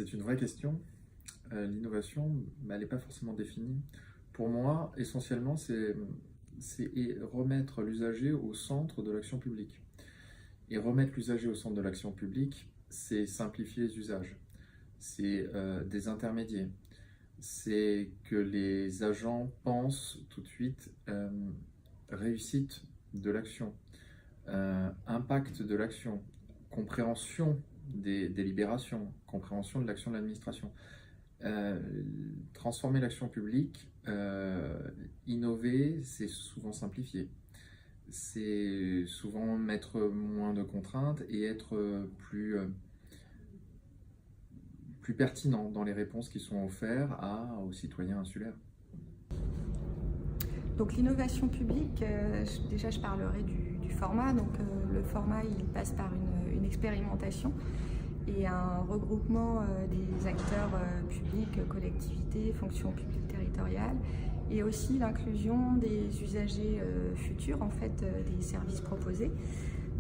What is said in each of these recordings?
C'est une vraie question. L'innovation, elle n'est pas forcément définie. Pour moi, essentiellement, c'est remettre l'usager au centre de l'action publique. Et remettre l'usager au centre de l'action publique, c'est simplifier les usages, c'est désintermédier, c'est que les agents pensent tout de suite réussite de l'action, impact de l'action, compréhension des délibérations, compréhension de l'action de l'administration. Transformer l'action publique, innover, c'est souvent simplifier. C'est souvent mettre moins de contraintes et être plus pertinent dans les réponses qui sont offertes aux citoyens insulaires. Donc l'innovation publique, déjà je parlerai du format. Donc le format il passe par une expérimentation et un regroupement des acteurs publics, collectivités, fonctions publiques territoriales, et aussi l'inclusion des usagers futurs en fait des services proposés.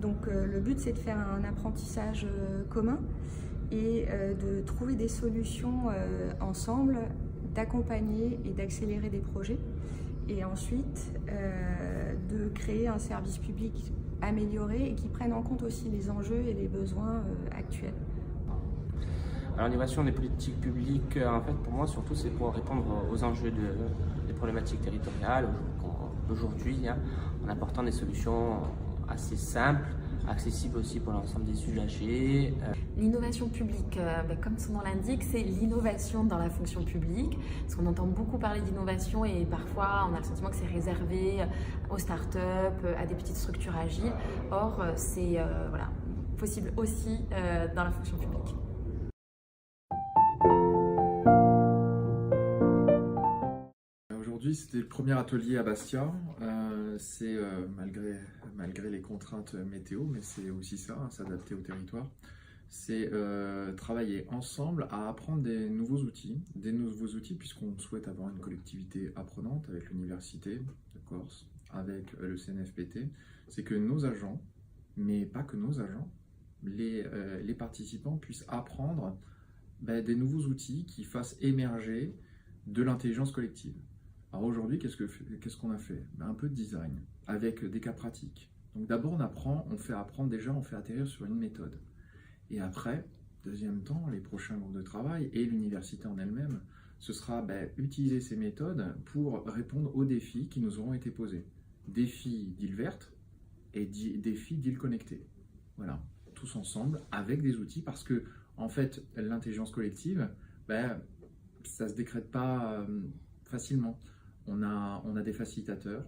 Donc le but c'est de faire un apprentissage commun et de trouver des solutions ensemble, d'accompagner et d'accélérer des projets, et ensuite de créer un service public amélioré et qui prenne en compte aussi les enjeux et les besoins actuels. Alors l'innovation des politiques publiques, en fait, pour moi, surtout, c'est pour répondre aux enjeux des problématiques territoriales d'aujourd'hui, en apportant des solutions assez simples, accessibles aussi pour l'ensemble des usagers. L'innovation publique, comme son nom l'indique, c'est l'innovation dans la fonction publique. Parce qu'on entend beaucoup parler d'innovation et parfois on a le sentiment que c'est réservé aux startups, à des petites structures agiles. Or, c'est possible aussi dans la fonction publique. Aujourd'hui, c'était le premier atelier à Bastia. C'est malgré les contraintes météo, mais c'est aussi ça, s'adapter au territoire. C'est travailler ensemble à apprendre des nouveaux outils puisqu'on souhaite avoir une collectivité apprenante avec l'Université de Corse, avec le CNFPT. C'est que nos agents, mais pas que nos agents, les participants puissent apprendre des nouveaux outils qui fassent émerger de l'intelligence collective. Alors aujourd'hui, qu'est-ce qu'on a fait? Un peu de design, avec des cas pratiques. Donc d'abord on fait atterrir sur une méthode. Et après, deuxième temps, les prochains groupes de travail et l'université en elle-même, ce sera utiliser ces méthodes pour répondre aux défis qui nous auront été posés. Défis d'îles vertes et défis d'îles connectées. Voilà, tous ensemble, avec des outils, parce que en fait, l'intelligence collective, ça ne se décrète pas facilement. On a des facilitateurs,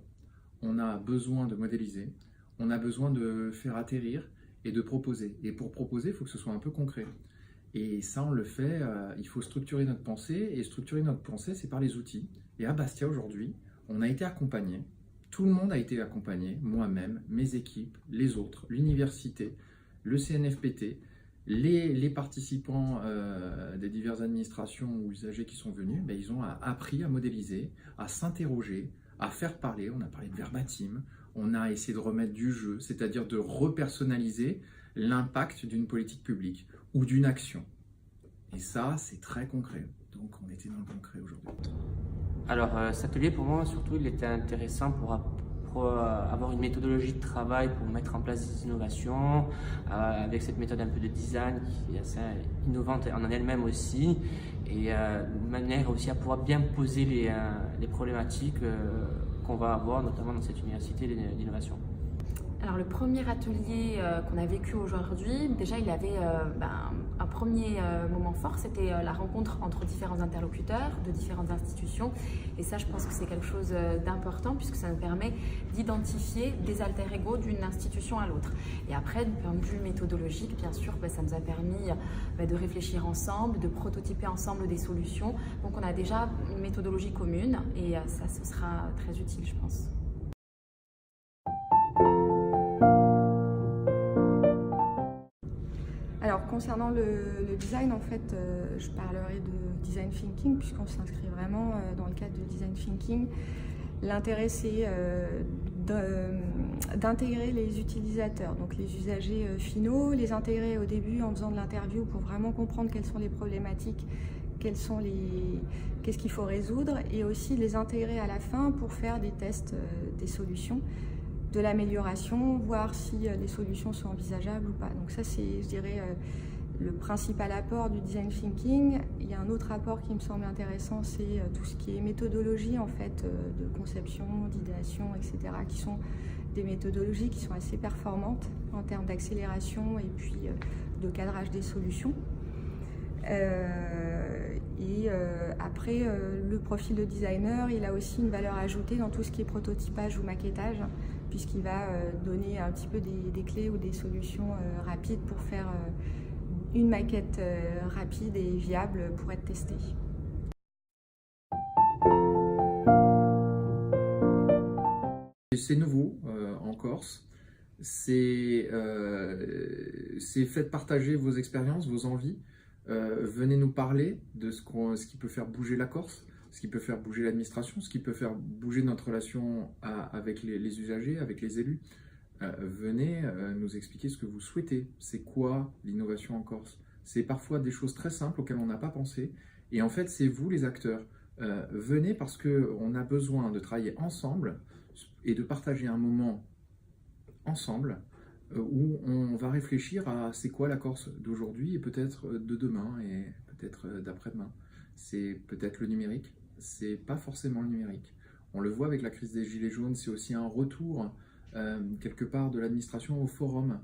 on a besoin de modéliser, on a besoin de faire atterrir et de proposer. Et pour proposer, il faut que ce soit un peu concret. Et ça, on le fait, il faut structurer notre pensée, et structurer notre pensée, c'est par les outils. Et à Bastia, aujourd'hui, on a été accompagné, tout le monde a été accompagné, moi-même, mes équipes, les autres, l'université, le CNFPT, les participants des diverses administrations ou usagers qui sont venus, ils ont appris à modéliser, à s'interroger, à faire parler. On a parlé de verbatim, on a essayé de remettre du jeu, c'est-à-dire de repersonnaliser l'impact d'une politique publique ou d'une action. Et ça, c'est très concret. Donc, on était dans le concret aujourd'hui. Alors, cet atelier, pour moi, surtout, il était intéressant pour avoir une méthodologie de travail pour mettre en place des innovations, avec cette méthode un peu de design qui est assez innovante en elle-même aussi, et de manière aussi à pouvoir bien poser les problématiques qu'on va avoir, notamment dans cette université d'innovation. Alors le premier atelier qu'on a vécu aujourd'hui, déjà il avait un premier moment fort, c'était la rencontre entre différents interlocuteurs de différentes institutions, et ça je pense que c'est quelque chose d'important puisque ça nous permet d'identifier des alter-ego d'une institution à l'autre. Et après, du point de vue méthodologique, bien sûr, ça nous a permis de réfléchir ensemble, de prototyper ensemble des solutions. Donc on a déjà une méthodologie commune et ça ce sera très utile je pense. Alors concernant le design, en fait, je parlerai de design thinking puisqu'on s'inscrit vraiment dans le cadre de design thinking. L'intérêt, c'est d'intégrer les utilisateurs, donc les usagers finaux, les intégrer au début en faisant de l'interview pour vraiment comprendre quelles sont les problématiques, qu'est-ce qu'il faut résoudre, et aussi les intégrer à la fin pour faire des tests des solutions, de l'amélioration, voir si les solutions sont envisageables ou pas. Donc ça, c'est, je dirais, le principal apport du design thinking. Il y a un autre apport qui me semble intéressant, c'est tout ce qui est méthodologie en fait, de conception, d'idéation, etc., qui sont des méthodologies qui sont assez performantes en termes d'accélération et puis de cadrage des solutions. Après, le profil de designer, il a aussi une valeur ajoutée dans tout ce qui est prototypage ou maquettage, puisqu'il va donner un petit peu des clés ou des solutions rapides pour faire une maquette rapide et viable pour être testée. C'est nouveau en Corse. C'est faites partager vos expériences, vos envies. Venez nous parler de ce qui peut faire bouger la Corse, ce qui peut faire bouger l'administration, ce qui peut faire bouger notre relation avec les usagers, avec les élus. Venez nous expliquer ce que vous souhaitez. C'est quoi l'innovation en Corse? C'est parfois des choses très simples auxquelles on n'a pas pensé. Et en fait, c'est vous les acteurs. Venez parce qu'on a besoin de travailler ensemble et de partager un moment ensemble où on va réfléchir à c'est quoi la Corse d'aujourd'hui et peut-être de demain et peut-être d'après-demain. C'est peut-être le numérique, c'est pas forcément le numérique. On le voit avec la crise des Gilets jaunes, c'est aussi un retour quelque part de l'administration au forum,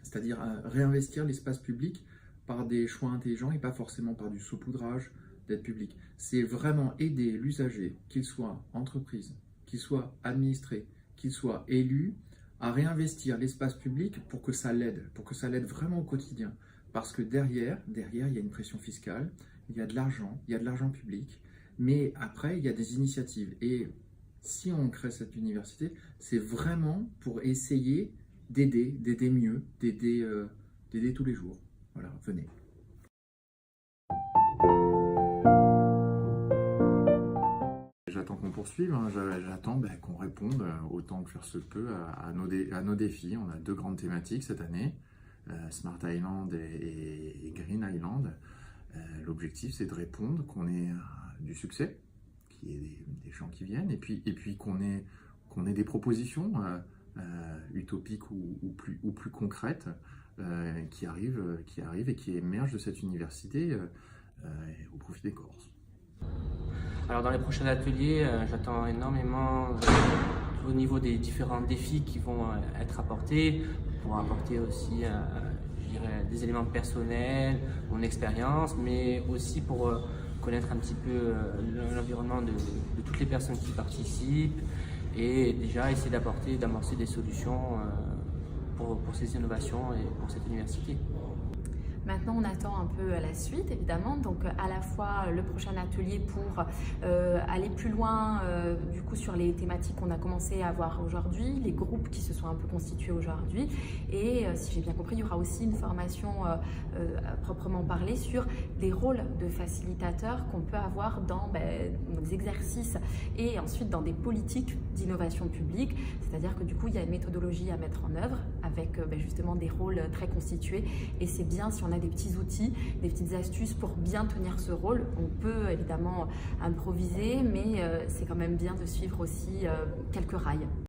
c'est-à-dire à réinvestir l'espace public par des choix intelligents et pas forcément par du saupoudrage d'aide publique. C'est vraiment aider l'usager, qu'il soit entreprise, qu'il soit administré, qu'il soit élu, à réinvestir l'espace public pour que ça l'aide vraiment au quotidien. Parce que derrière, il y a une pression fiscale, il y a de l'argent public, mais après, il y a des initiatives. Et si on crée cette université, c'est vraiment pour essayer d'aider mieux, d'aider tous les jours. Voilà, venez. J'attends qu'on poursuive, hein. J'attends qu'on réponde autant que faire se peut à nos défis. On a 2 grandes thématiques cette année, Smart Island et Green Island. L'objectif, c'est de répondre, qu'on ait du succès, qu'il y ait des gens qui viennent, et puis qu'on ait des propositions utopiques ou plus concrètes qui arrivent et qui émergent de cette université au profit des Corses. Alors dans les prochains ateliers, j'attends énormément au niveau des différents défis qui vont être apportés, pour apporter aussi je dirais, des éléments personnels, mon expérience, mais aussi pour connaître un petit peu l'environnement de toutes les personnes qui participent et déjà essayer d'amorcer des solutions pour ces innovations et pour cette université. Maintenant, on attend un peu la suite, évidemment. Donc, à la fois le prochain atelier pour aller plus loin, du coup, sur les thématiques qu'on a commencé à voir aujourd'hui, les groupes qui se sont un peu constitués aujourd'hui. Et si j'ai bien compris, il y aura aussi une formation proprement parlée sur des rôles de facilitateurs qu'on peut avoir dans nos exercices et ensuite dans des politiques d'innovation publique. C'est-à-dire que du coup, il y a une méthodologie à mettre en œuvre avec justement des rôles très constitués. Et c'est bien si on a des petits outils, des petites astuces pour bien tenir ce rôle. On peut évidemment improviser, mais c'est quand même bien de suivre aussi quelques rails.